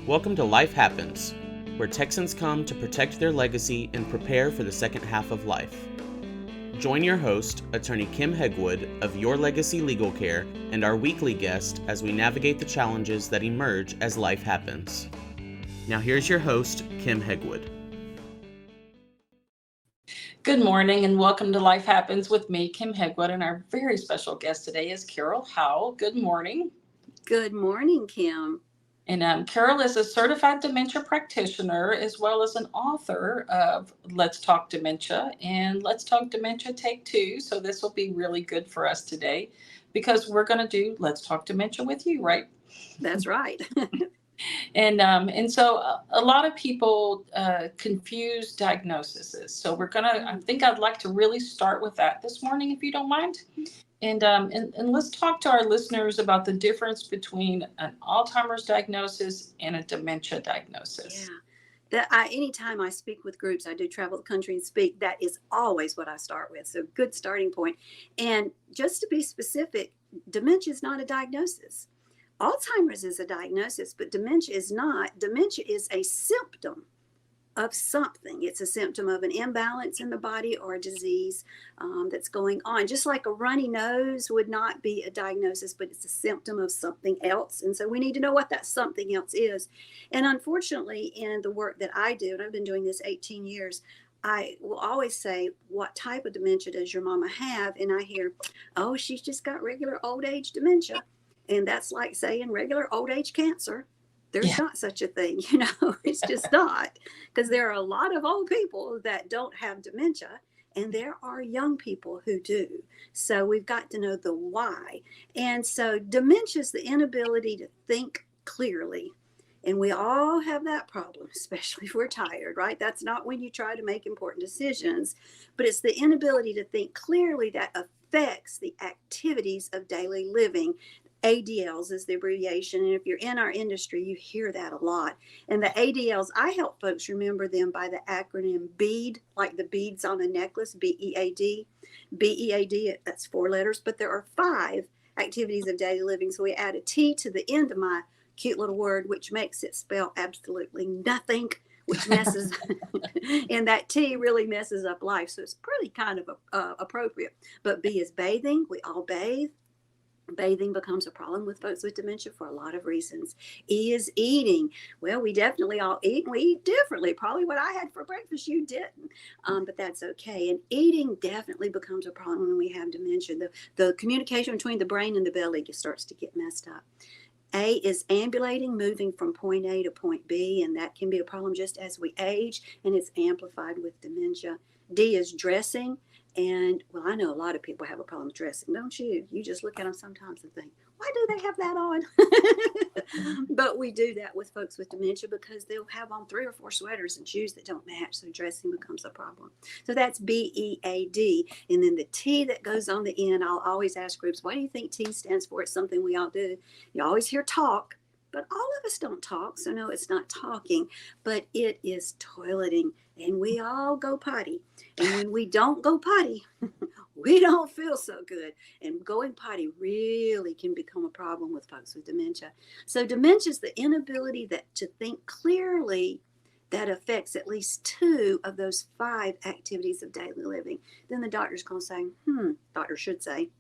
Welcome to Life Happens, where Texans come to protect their legacy and prepare for the second half of life. Join your host, attorney Kim Hegwood of Your Legacy Legal Care, and our weekly guest as we navigate the challenges that emerge as life happens. Now here's your host, Kim Hegwood. Good morning and welcome to Life Happens with me, Kim Hegwood, and our very special guest today is Carol Howell. Good morning. Good morning, Kim. And Carol is a certified dementia practitioner as well as an author of Let's Talk Dementia and Let's Talk Dementia Take Two. So this will be really good for us today because we're going to do Let's Talk Dementia with you, right? That's right. And so a lot of people confuse diagnoses. So I think I'd like to really start with that this morning, if you don't mind. And let's talk to our listeners about the difference between an Alzheimer's diagnosis and a dementia diagnosis. Yeah. Anytime I speak with groups, I do travel the country and speak, that is always what I start with. So good starting point. And just to be specific, dementia is not a diagnosis. Alzheimer's is a diagnosis, but dementia is not. Dementia is a symptom of something. It's a symptom of an imbalance in the body or a disease that's going on. Just like a runny nose would not be a diagnosis, but it's a symptom of something else. And so we need to know what that something else is. And unfortunately, in the work that I do, and I've been doing this 18 years, I will always say, what type of dementia does your mama have? And I hear, oh, she's just got regular old age dementia. And that's like saying regular old age cancer. There's not such a thing, it's just not, because there are a lot of old people that don't have dementia, and there are young people who do. So we've got to know the why. And so dementia is the inability to think clearly. And we all have that problem, especially if we're tired, right? That's not when you try to make important decisions, but it's the inability to think clearly that affects the activities of daily living. ADLs is the abbreviation. And if you're in our industry, you hear that a lot. And the ADLs, I help folks remember them by the acronym BEAD, like the beads on a necklace, BEAD. BEAD, that's 4 letters, but there are 5 activities of daily living. So we add a T to the end of my cute little word, which makes it spell absolutely nothing, which messes, and that T really messes up life. So it's pretty kind of appropriate. But B is bathing. We all bathe. Bathing becomes a problem with folks with dementia for a lot of reasons. E is eating. Well, we definitely all eat, and we eat differently. Probably what I had for breakfast, you didn't, but that's okay. And eating definitely becomes a problem when we have dementia. The communication between the brain and the belly starts to get messed up. A is ambulating, moving from point A to point B, and that can be a problem just as we age, and it's amplified with dementia. D is dressing. And well, I know a lot of people have a problem dressing, don't you? You just look at them sometimes and think, why do they have that on? But we do that with folks with dementia because they'll have on 3 or 4 sweaters and shoes that don't match. So dressing becomes a problem. So that's BEAD. And then the T that goes on the end, I'll always ask groups, what do you think T stands for? It's something we all do. You always hear talk. But all of us don't talk, so no, it's not talking, but it is toileting, and we all go potty. And when we don't go potty, we don't feel so good. And going potty really can become a problem with folks with dementia. So dementia is the inability to think clearly that affects at least 2 of those 5 activities of daily living. Then the doctor's going to say, doctor should say,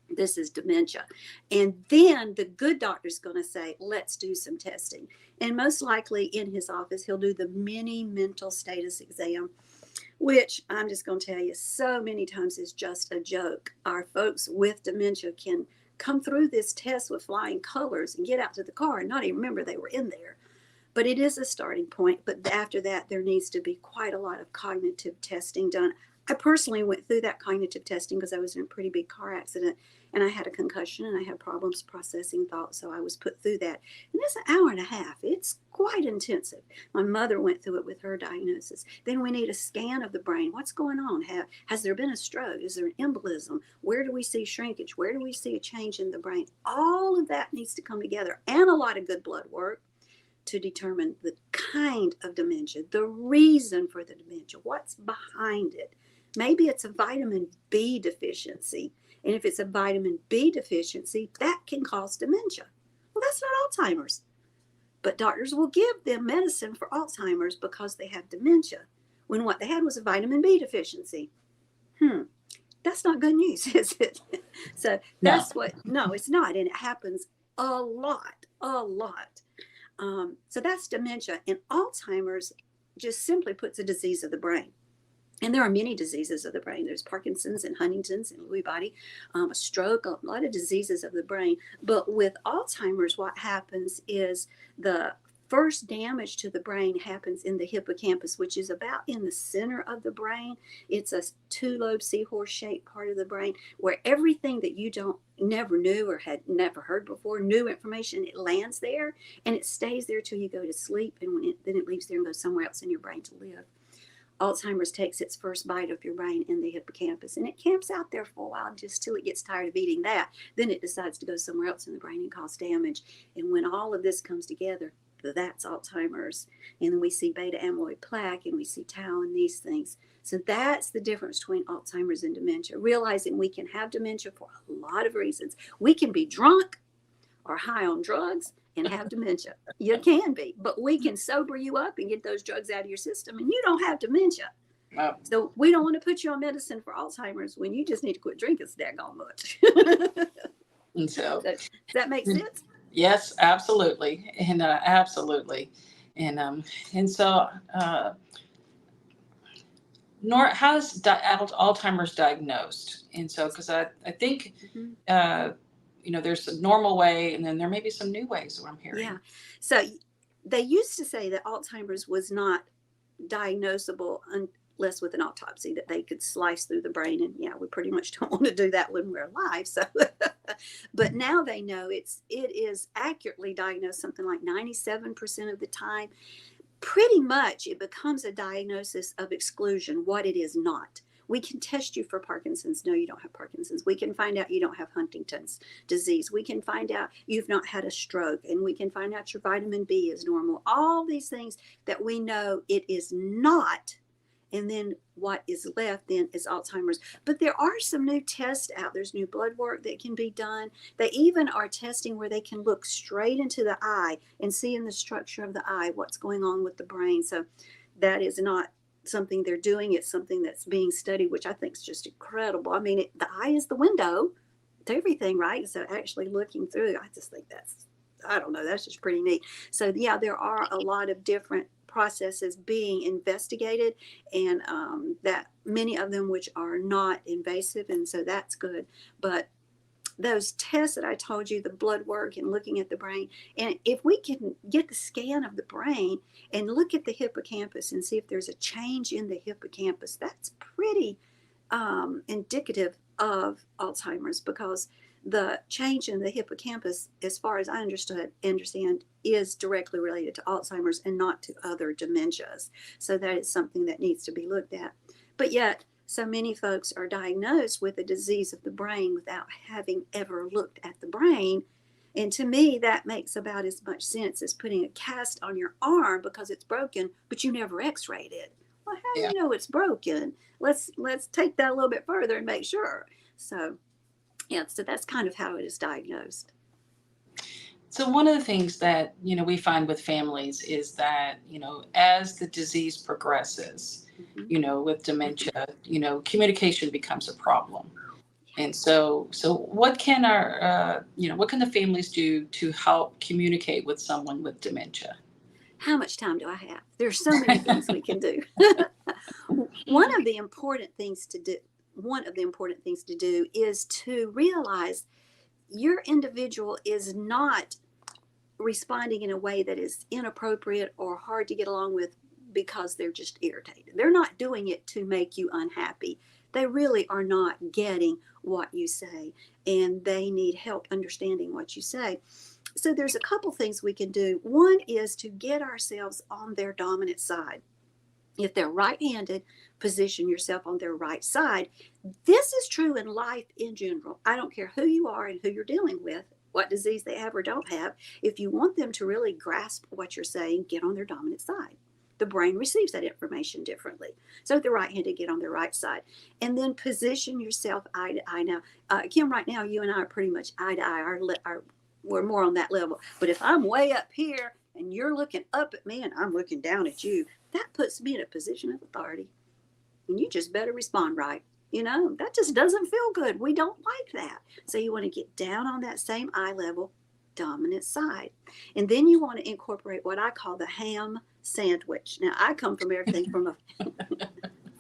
this is dementia. And then the good doctor's going to say, let's do some testing. And most likely in his office, he'll do the mini mental status exam, which I'm just going to tell you so many times is just a joke. Our folks with dementia can come through this test with flying colors and get out to the car and not even remember they were in there. But it is a starting point. But after that, there needs to be quite a lot of cognitive testing done. I personally went through that cognitive testing because I was in a pretty big car accident and I had a concussion and I had problems processing thoughts. So I was put through that. And it's an hour and a half. It's quite intensive. My mother went through it with her diagnosis. Then we need a scan of the brain. What's going on? Has there been a stroke? Is there an embolism? Where do we see shrinkage? Where do we see a change in the brain? All of that needs to come together and a lot of good blood work to determine the kind of dementia, the reason for the dementia, what's behind it. Maybe it's a vitamin B deficiency. And if it's a vitamin B deficiency, that can cause dementia. Well, that's not Alzheimer's. But doctors will give them medicine for Alzheimer's because they have dementia, when what they had was a vitamin B deficiency. That's not good news, is it? So that's no, it's not. And it happens a lot. So that's dementia. And Alzheimer's just simply puts a disease of the brain. And there are many diseases of the brain. There's Parkinson's and Huntington's and Lewy body, a stroke, a lot of diseases of the brain. But with Alzheimer's, what happens is the first damage to the brain happens in the hippocampus, which is about in the center of the brain. It's a two-lobe seahorse-shaped part of the brain where everything that you never knew or had never heard before, new information, it lands there and it stays there till you go to sleep, and then it leaves there and goes somewhere else in your brain to live. Alzheimer's takes its first bite of your brain in the hippocampus, and it camps out there for a while just till it gets tired of eating that. Then it decides to go somewhere else in the brain and cause damage. And when all of this comes together, that's Alzheimer's. And then we see beta amyloid plaque and we see tau and these things. So that's the difference between Alzheimer's and dementia, realizing we can have dementia for a lot of reasons. We can be drunk or high on drugs and have dementia. You can be, but we can sober you up and get those drugs out of your system and you don't have dementia. Wow. So we don't want to put you on medicine for Alzheimer's when you just need to quit drinking so daggone much. And so does that make sense? Yes, absolutely. And absolutely. And so how's Alzheimer's diagnosed? And so, because I think, there's a normal way, and then there may be some new ways that I'm hearing. Yeah. So they used to say that Alzheimer's was not diagnosable unless with an autopsy, that they could slice through the brain. And we pretty much don't want to do that when we're alive. So, but now they know it is accurately diagnosed something like 97% of the time. Pretty much it becomes a diagnosis of exclusion, what it is not. We can test you for Parkinson's. No, you don't have Parkinson's. We can find out you don't have Huntington's disease. We can find out you've not had a stroke, and we can find out your vitamin B is normal. All these things that we know it is not. And then what is left then is Alzheimer's. But there are some new tests out. There's new blood work that can be done. They even are testing where they can look straight into the eye and see in the structure of the eye what's going on with the brain. So that is not something they're doing. It's something that's being studied, which I think is just incredible. I mean, the eye is the window to everything, right? So actually looking through, I just think that's just pretty neat. So there are a lot of different processes being investigated, and that many of them which are not invasive, and so that's good. But those tests that I told you, the blood work and looking at the brain, and if we can get the scan of the brain and look at the hippocampus and see if there's a change in the hippocampus, that's pretty indicative of Alzheimer's, because the change in the hippocampus, as far as I understand, is directly related to Alzheimer's and not to other dementias. So that is something that needs to be looked at. But yet, so many folks are diagnosed with a disease of the brain without having ever looked at the brain. And to me, that makes about as much sense as putting a cast on your arm because it's broken, but you never x-rayed it. Well, how do you know it's broken? Let's take that a little bit further and make sure. So that's kind of how it is diagnosed. So one of the things that, we find with families is that, as the disease progresses, with dementia, communication becomes a problem. And so what can what can the families do to help communicate with someone with dementia? How much time do I have? There's so many things we can do. One of the important things to do is to realize your individual is not responding in a way that is inappropriate or hard to get along with because they're just irritated. They're not doing it to make you unhappy. They really are not getting what you say, and they need help understanding what you say. So there's a couple things we can do. One is to get ourselves on their dominant side. If they're right-handed, position yourself on their right side. This is true in life in general. I don't care who you are and who you're dealing with, what disease they have or don't have. If you want them to really grasp what you're saying, get on their dominant side. The brain receives that information differently. So if they're right-handed, get on their right side. And then position yourself eye to eye. Now, Kim, right now, you and I are pretty much eye to eye. We're more on that level. But if I'm way up here and you're looking up at me and I'm looking down at you, that puts me in a position of authority. And you just better respond right. That just doesn't feel good. We don't like that. So you want to get down on that same eye level, dominant side. And then you want to incorporate what I call the ham sandwich. Now, I come from everything from a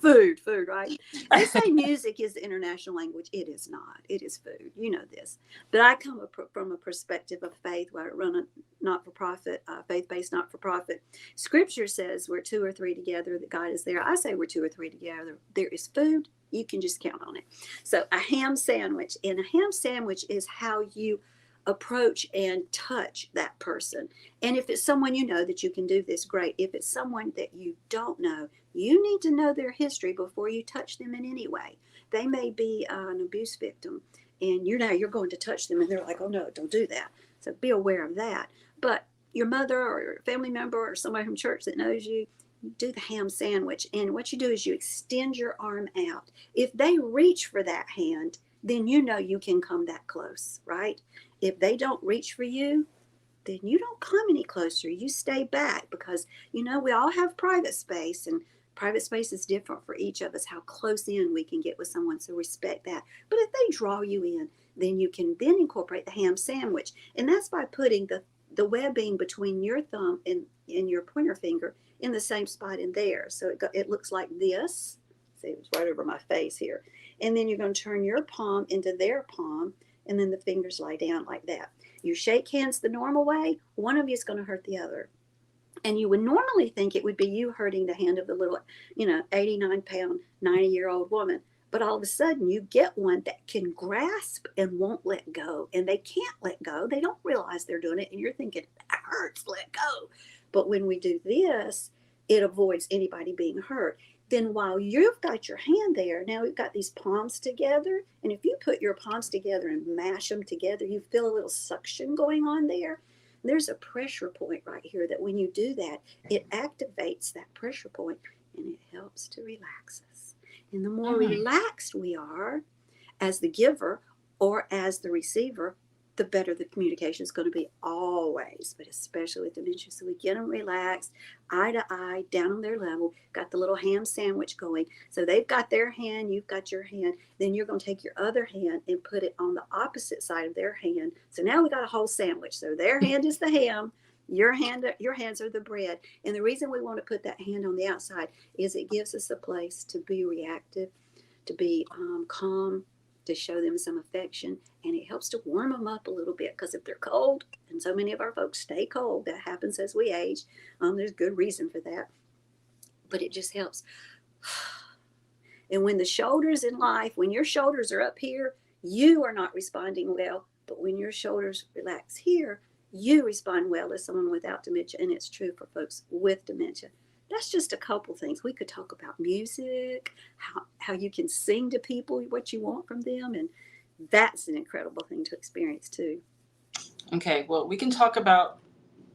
food, right? They say music is the international language. It is not. It is food. You know this. But I come from a perspective of faith, where I run a not-for-profit, faith-based not-for-profit. Scripture says we're 2 or 3 together, that God is there. I say we're 2 or 3 together. There is food. You can just count on it. So a ham sandwich. And a ham sandwich is how you approach and touch that person. And if it's someone you know that you can do this, great. If it's someone that you don't know, you need to know their history before you touch them in any way. They may be an abuse victim, and you're going to touch them, and they're like, oh no, don't do that. So be aware of that. But your mother or your family member or somebody from church that knows you, do the ham sandwich. And what you do is you extend your arm out. If they reach for that hand, then you know you can come that close, right? If they don't reach for you, then you don't come any closer. You stay back, because, we all have private space, and private space is different for each of us, how close in we can get with someone. So respect that. But if they draw you in, then you can then incorporate the ham sandwich. And that's by putting the webbing between your thumb and your pointer finger in the same spot in there. So it looks like this. See, it's right over my face here. And then you're going to turn your palm into their palm, and then the fingers lie down like that. You shake hands the normal way, one of you is going to hurt the other. And you would normally think it would be you hurting the hand of the little, 89-pound, 90-year-old woman. But all of a sudden you get one that can grasp and won't let go. And they can't let go. They don't realize they're doing it. And you're thinking, that hurts, let go. But when we do this, it avoids anybody being hurt. Then while you've got your hand there, now we've got these palms together. And if you put your palms together and mash them together, you feel a little suction going on there. There's a pressure point right here that when you do that, it activates that pressure point, and it helps to relax us. And the more relaxed we are as the giver or as the receiver, the better the communication is going to be always, but especially with dementia. So we get them relaxed, eye to eye, down on their level, got the little ham sandwich going. So they've got their hand, you've got your hand. Then you're going to take your other hand and put it on the opposite side of their hand. So now we got a whole sandwich. So their hand is the ham, your hands are the bread. And the reason we want to put that hand on the outside is it gives us a place to be reactive, to be calm, to show them some affection, and it helps to warm them up a little bit, because if they're cold, and so many of our folks stay cold, that happens as we age, there's good reason for that, but it just helps. And when the shoulders in life, when your shoulders are up here, you are not responding well, but when your shoulders relax here, you respond well as someone without dementia, and it's true for folks with dementia. That's just a couple things. We could talk about music, how you can sing to people what you want from them. And that's an incredible thing to experience too. Okay, well, we can talk about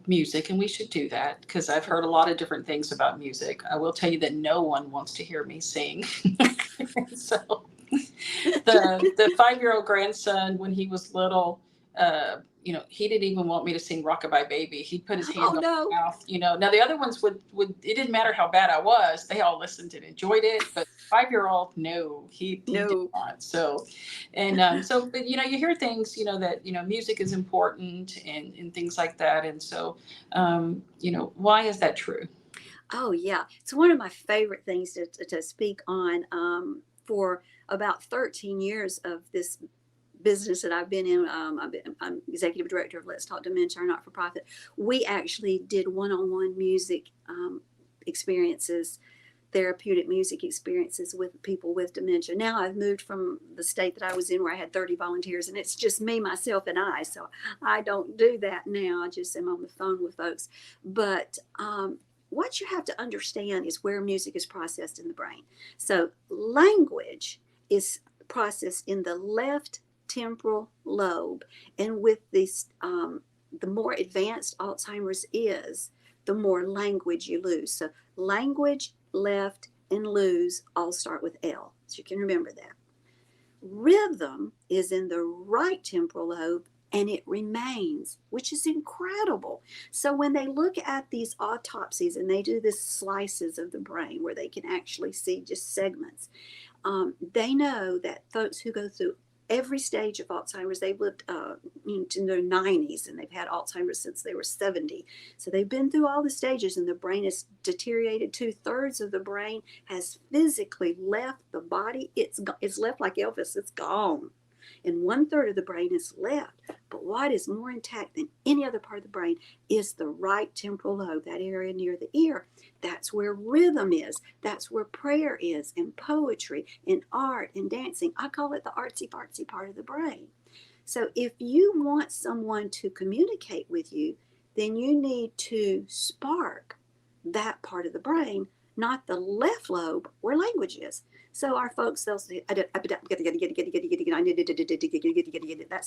music, and we should do that, because I've heard a lot of different things about music. I will tell you that no one wants to hear me sing. So the 5-year-old grandson, when he was little, he didn't even want me to sing Rockabye Baby. He'd put his hand on his mouth, Now the other ones would, it didn't matter how bad I was. They all listened and enjoyed it. But 5-year-old, no, he did not. So, but you hear things, that, music is important and things like that. And so, why is that true? Oh, yeah. It's one of my favorite things to speak on. For about 13 years of this business that I've been in, I'm executive director of Let's Talk Dementia, our not-for-profit. We actually did one-on-one music experiences, therapeutic music experiences with people with dementia. Now I've moved from the state that I was in, where I had 30 volunteers, and it's just me, myself, and I. So I don't do that now. I just am on the phone with folks. But what you have to understand is where music is processed in the brain. So language is processed in the left temporal lobe, and with this, the more advanced Alzheimer's is, the more language you lose. So language, left, and lose all start with L. So you can remember that. Rhythm is in the right temporal lobe, and it remains, which is incredible. So when they look at these autopsies and they do these slices of the brain where they can actually see just segments, they know that folks who go through every stage of Alzheimer's, they've lived into their 90s, and they've had Alzheimer's since they were 70. So they've been through all the stages, and the brain is deteriorated. 2/3 of the brain has physically left the body. It's left like Elvis, it's gone. And 1/3 of the brain is left. But what is more intact than any other part of the brain is the right temporal lobe, that area near the ear. That's where rhythm is. That's where prayer is, and poetry, and art, and dancing. I call it the artsy fartsy part of the brain. So if you want someone to communicate with you, then you need to spark that part of the brain, not the left lobe where language is. So our folks, they'll say, that's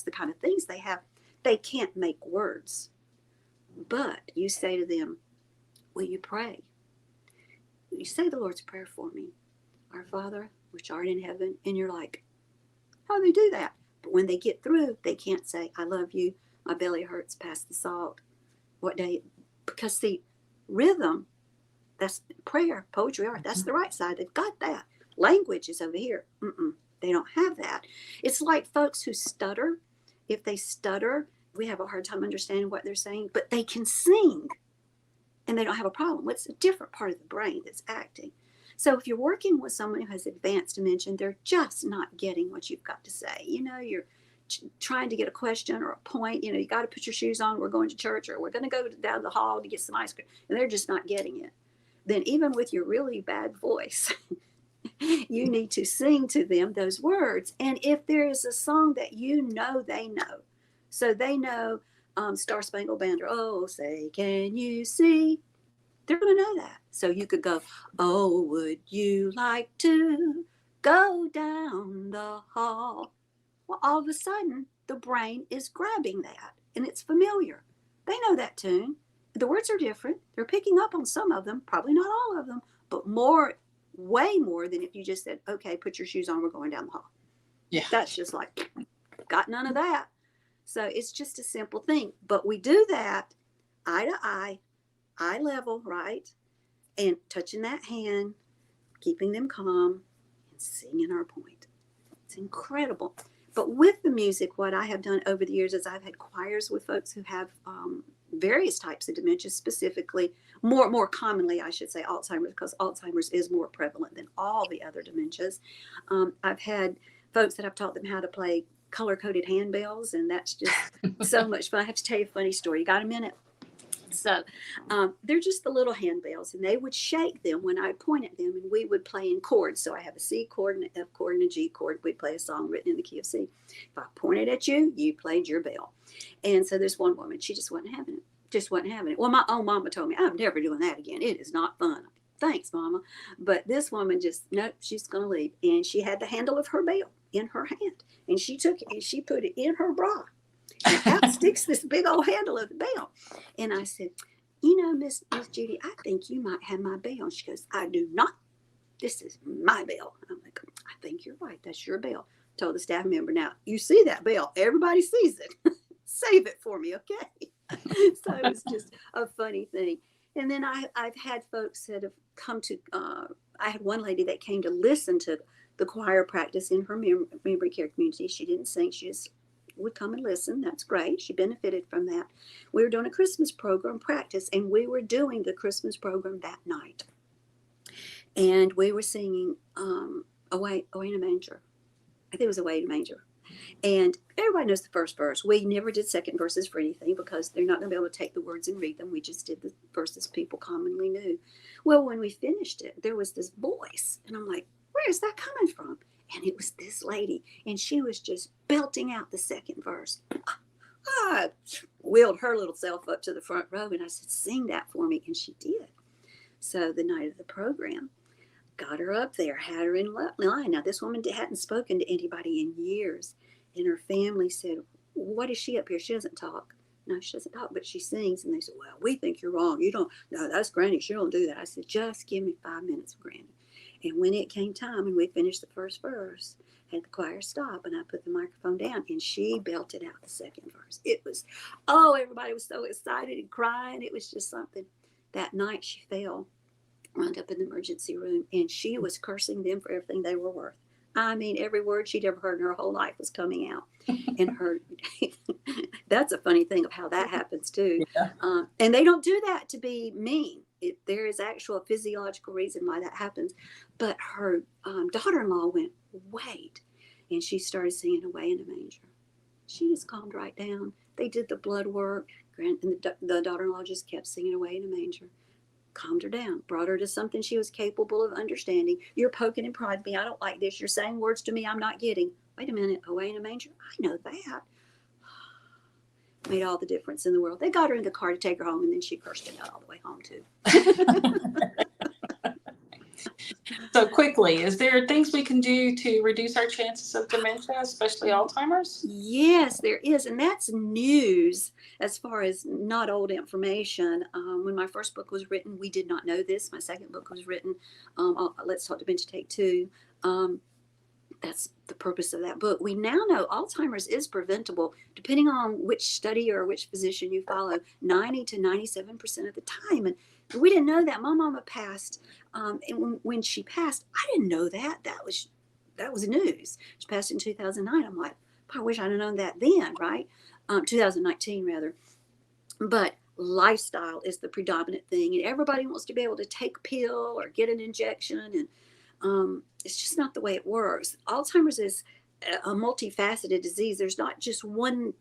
the kind of things they have. They can't make words. But you say to them, will you pray? You say the Lord's Prayer for me. Our Father, which art in heaven. And you're like, how do they do that? But when they get through, they can't say, I love you. My belly hurts, pass the salt. What day? Because see, rhythm, that's prayer, poetry, art. That's the right side. They've got that. Language is over here. They don't have that. It's like folks who stutter. If they stutter, we have a hard time understanding what they're saying, but they can sing and they don't have a problem. It's a different part of the brain that's acting. So if you're working with someone who has advanced dementia, they're just not getting what you've got to say. You're trying to get a question or a point. You got to put your shoes on. We're going to church, or we're going to go down the hall to get some ice cream. And they're just not getting it. Then even with your really bad voice, you need to sing to them those words. And if there is a song that they know, so they know Star Spangled Banner, oh, say, can you see? They're going to know that. So you could go, oh, would you like to go down the hall? Well, all of a sudden, the brain is grabbing that, and it's familiar. They know that tune. The words are different. They're picking up on some of them, probably not all of them, but way more than if you just said, okay, put your shoes on, we're going down the hall. Yeah. That's just like, got none of that. So it's just a simple thing. But we do that eye to eye level, right? And touching that hand, keeping them calm, and singing our point. It's incredible. But with the music, what I have done over the years is I've had choirs with folks who have various types of dementia, specifically, more commonly, I should say, Alzheimer's, because Alzheimer's is more prevalent than all the other dementias. I've had folks that I've taught them how to play color-coded handbells, and that's just so much fun. I have to tell you a funny story. You got a minute? So they're just the little handbells, and they would shake them when I point at them, and we would play in chords. So I have a C chord and an F chord and a G chord. We'd play a song written in the key of C. If I pointed at you, you played your bell. And so there's one woman, she just wasn't having it. Well, my own mama told me, I'm never doing that again. It is not fun. Thanks, Mama. But this woman just, nope, she's going to leave. And she had the handle of her bell in her hand, and she took it and she put it in her bra. And out sticks this big old handle of the bell. And I said, Miss Judy, I think you might have my bell. And she goes, I do not. This is my bell. I'm like, I think you're right. That's your bell. Told the staff member, now, you see that bell. Everybody sees it. Save it for me, okay? So it's just a funny thing. And then I've had folks that have come to, I had one lady that came to listen to the choir practice in her memory care community. She didn't sing. She just would come and listen. That's great. She benefited from that. We were doing a Christmas program practice, and we were doing the Christmas program that night. And we were singing Away in a Manger. I think it was Away in a Manger. And everybody knows the first verse. We never did second verses for anything because they're not going to be able to take the words and read them. We just did the verses people commonly knew. Well, when we finished it, there was this voice. And I'm like, where is that coming from? And it was this lady. And she was just belting out the second verse. I wheeled her little self up to the front row and I said, sing that for me. And she did. So the night of the program, got her up there, had her in line. Now, this woman hadn't spoken to anybody in years. And her family said, what is she up here? She doesn't talk. No, she doesn't talk, but she sings. And they said, well, we think you're wrong. You don't, no, that's Granny. She don't do that. I said, just give me 5 minutes, Granny. And when it came time and we finished the first verse, had the choir stop, and I put the microphone down, and she belted out the second verse. It was, everybody was so excited and crying. It was just something. That night she fell, wound up in the emergency room, and she was cursing them for everything they were worth. I mean, every word she'd ever heard in her whole life was coming out. And her, that's a funny thing of how that happens too. Yeah. And they don't do that to be mean. There is actual physiological reason why that happens. But her daughter-in-law went, wait. And she started singing Away in a Manger. She just calmed right down. They did the blood work. And the daughter-in-law just kept singing Away in a Manger. Calmed her down, brought her to something she was capable of understanding. You're poking and prodding me. I don't like this. You're saying words to me I'm not getting. Wait a minute, Away in a Manger? I know that. Made all the difference in the world. They got her in the car to take her home, and then she cursed it out all the way home, too. So quickly, is there things we can do to reduce our chances of dementia, especially Alzheimer's? Yes, there is. And that's news as far as not old information. When my first book was written, we did not know this. My second book was written, Let's Talk Dementia Take 2. That's the purpose of that book. We now know Alzheimer's is preventable, depending on which study or which physician you follow, 90 to 97% of the time. And we didn't know that. My mama passed. And when she passed, I didn't know that. That was news. She passed in 2009. I'm like, I wish I'd have known that then, right? 2019 rather. But lifestyle is the predominant thing, and everybody wants to be able to take a pill or get an injection, and it's just not the way it works. Alzheimer's is a multifaceted disease. There's not just one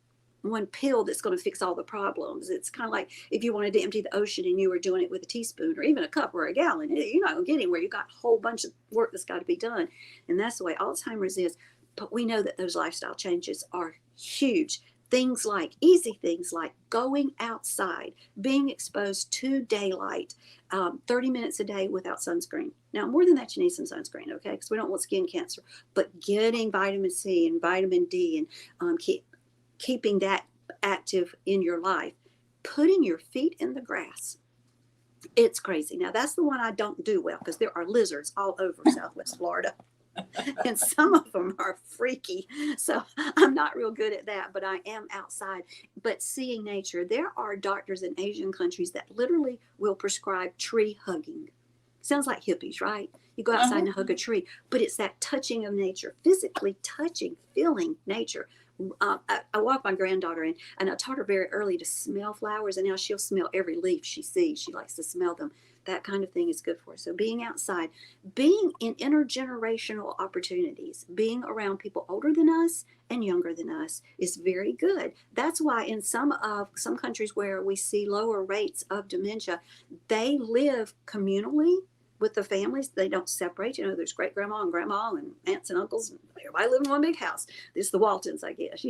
pill that's going to fix all the problems. It's kind of like if you wanted to empty the ocean and you were doing it with a teaspoon or even a cup or a gallon, you're not going to get anywhere. You got a whole bunch of work that's got to be done. And that's the way Alzheimer's is. But we know that those lifestyle changes are huge. Easy things like going outside, being exposed to daylight, 30 minutes a day without sunscreen. Now, more than that, you need some sunscreen, okay? Because we don't want skin cancer. But getting vitamin C and vitamin D and keeping that active in your life, putting your feet in the grass. It's crazy. Now, that's the one I don't do well because there are lizards all over Southwest Florida. And some of them are freaky. So I'm not real good at that, but I am outside. But seeing nature, there are doctors in Asian countries that literally will prescribe tree hugging. Sounds like hippies, right? You go outside and hug a tree, but it's that touching of nature, physically touching, feeling nature. I walked my granddaughter in, and I taught her very early to smell flowers, and now she'll smell every leaf she sees. She likes to smell them. That kind of thing is good for her. So being outside, being in intergenerational opportunities, being around people older than us and younger than us is very good. That's why in some countries where we see lower rates of dementia, they live communally with the families. They don't separate. There's great grandma and grandma and aunts and uncles, and everybody live in one big house. It's the Waltons, I guess.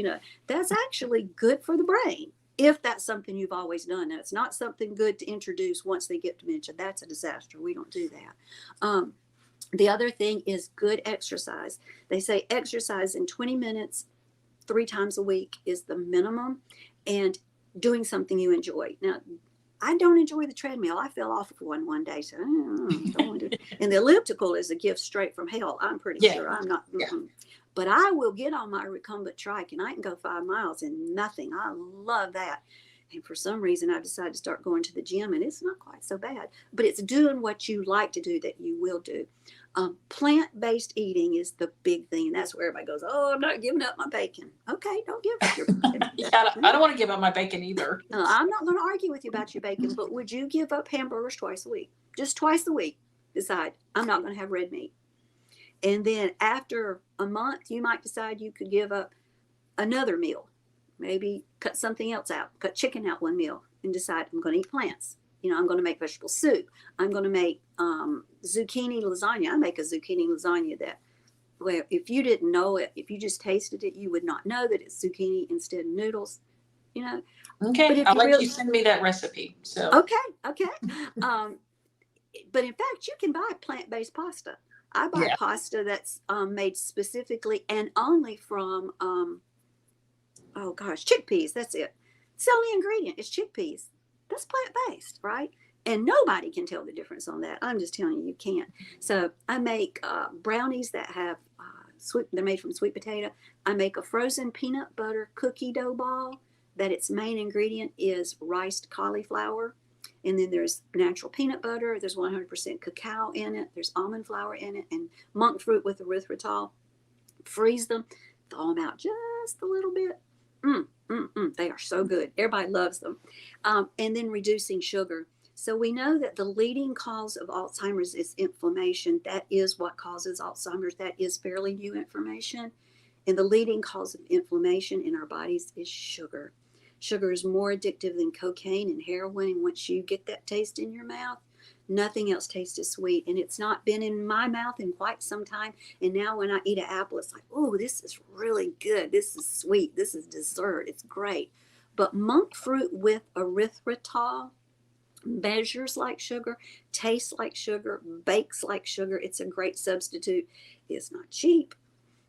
That's actually good for the brain. If that's something you've always done. Now, it's not something good to introduce once they get dementia. That's a disaster. We don't do that. The other thing is good exercise. They say exercise in 20 minutes, 3 times a week is the minimum, and doing something you enjoy. Now, I don't enjoy the treadmill. I fell off of one day, so I don't want to do it. And the elliptical is a gift straight from hell. I'm pretty sure. I'm not. Yeah. But I will get on my recumbent trike, and I can go 5 miles and nothing. I love that. And for some reason, I decided to start going to the gym, and it's not quite so bad. But it's doing what you like to do that you will do. Plant-based eating is the big thing, and that's where everybody goes, I'm not giving up my bacon. Okay, don't give up your bacon. I don't want to give up my bacon either. I'm not going to argue with you about your bacon, but would you give up hamburgers twice a week? Just twice a week. Decide, I'm not going to have red meat. And then after a month, you might decide you could give up another meal. Maybe cut something else out, cut chicken out one meal, and decide I'm going to eat plants. I'm going to make vegetable soup. I'm going to make zucchini lasagna. I make a zucchini lasagna that, well, if you didn't know it, if you just tasted it, you would not know that it's zucchini instead of noodles. Okay, I'll let you send me that recipe. So okay. But in fact, you can buy plant-based pasta. I buy pasta that's made specifically and only from, chickpeas. That's it. It's the only ingredient. It's chickpeas. That's plant-based, right? And nobody can tell the difference on that. I'm just telling you, you can't. So I make brownies that have they're made from sweet potato. I make a frozen peanut butter cookie dough ball that its main ingredient is riced cauliflower. And then there's natural peanut butter. There's 100% cacao in it. There's almond flour in it and monk fruit with erythritol. Freeze them, thaw them out just a little bit. They are so good. Everybody loves them. And then reducing sugar. So we know that the leading cause of Alzheimer's is inflammation. That is what causes Alzheimer's. That is fairly new information. And the leading cause of inflammation in our bodies is sugar. Sugar is more addictive than cocaine and heroin. And once you get that taste in your mouth, nothing else tastes as sweet. And it's not been in my mouth in quite some time. And now when I eat an apple, it's like, oh, this is really good. This is sweet. This is dessert. It's great. But monk fruit with erythritol measures like sugar, tastes like sugar, bakes like sugar. It's a great substitute. It's not cheap,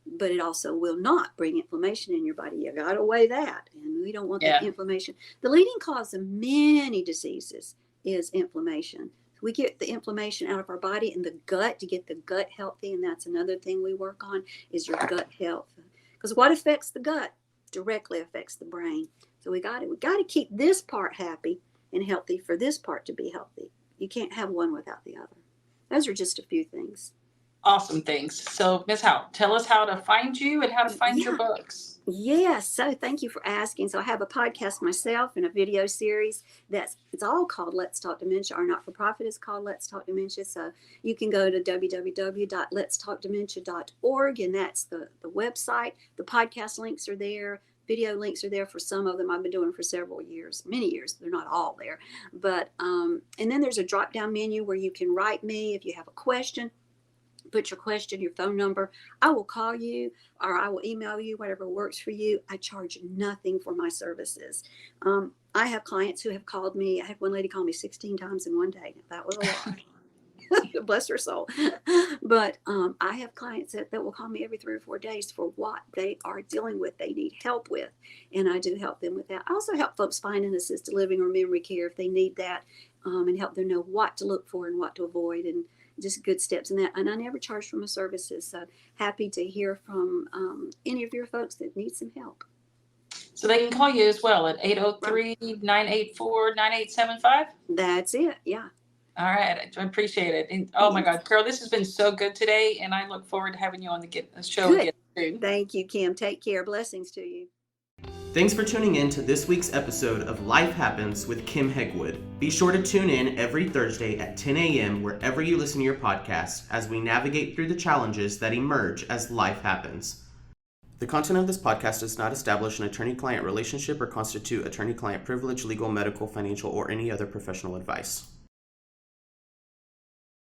but it also will not bring inflammation in your body. You got to weigh that. And we don't want that inflammation. The leading cause of many diseases is inflammation. We get the inflammation out of our body and the gut to get the gut healthy. And that's another thing we work on is your gut health. Because what affects the gut directly affects the brain. So we got to keep this part happy and healthy for this part to be healthy. You can't have one without the other. Those are just a few things. Awesome things. So Ms. Howell, tell us how to find you and how to find your books. Yes. So thank you for asking. So I have a podcast myself and a video series it's all called Let's Talk Dementia. Our not-for-profit is called Let's Talk Dementia. So you can go to www.letstalkdementia.org and that's the website. The podcast links are there. Video links are there for some of them. I've been doing for several years, many years. They're not all there. But, and then there's a drop-down menu where you can write me if you have a question. Put your question, your phone number. I will call you or I will email you, whatever works for you. I charge nothing for my services. I have clients who have called me. I had one lady call me 16 times in one day. That was a lot. Bless her soul. But I have clients that will call me every 3 or 4 days for what they are dealing with, they need help with. And I do help them with that. I also help folks find an assisted living or memory care if they need that and help them know what to look for and what to avoid and just good steps in that. And I never charge for my services. So happy to hear from any of your folks that need some help. So they can call you as well at 803-984-9875? That's it. Yeah. All right. I appreciate it. And, oh, my God, Carol, this has been so good today. And I look forward to having you on the show again soon. Thank you, Kim. Take care. Blessings to you. Thanks for tuning in to this week's episode of Life Happens with Kim Hegwood. Be sure to tune in every Thursday at 10 a.m. wherever you listen to your podcast as we navigate through the challenges that emerge as life happens. The content of this podcast does not establish an attorney-client relationship or constitute attorney-client privilege, legal, medical, financial, or any other professional advice.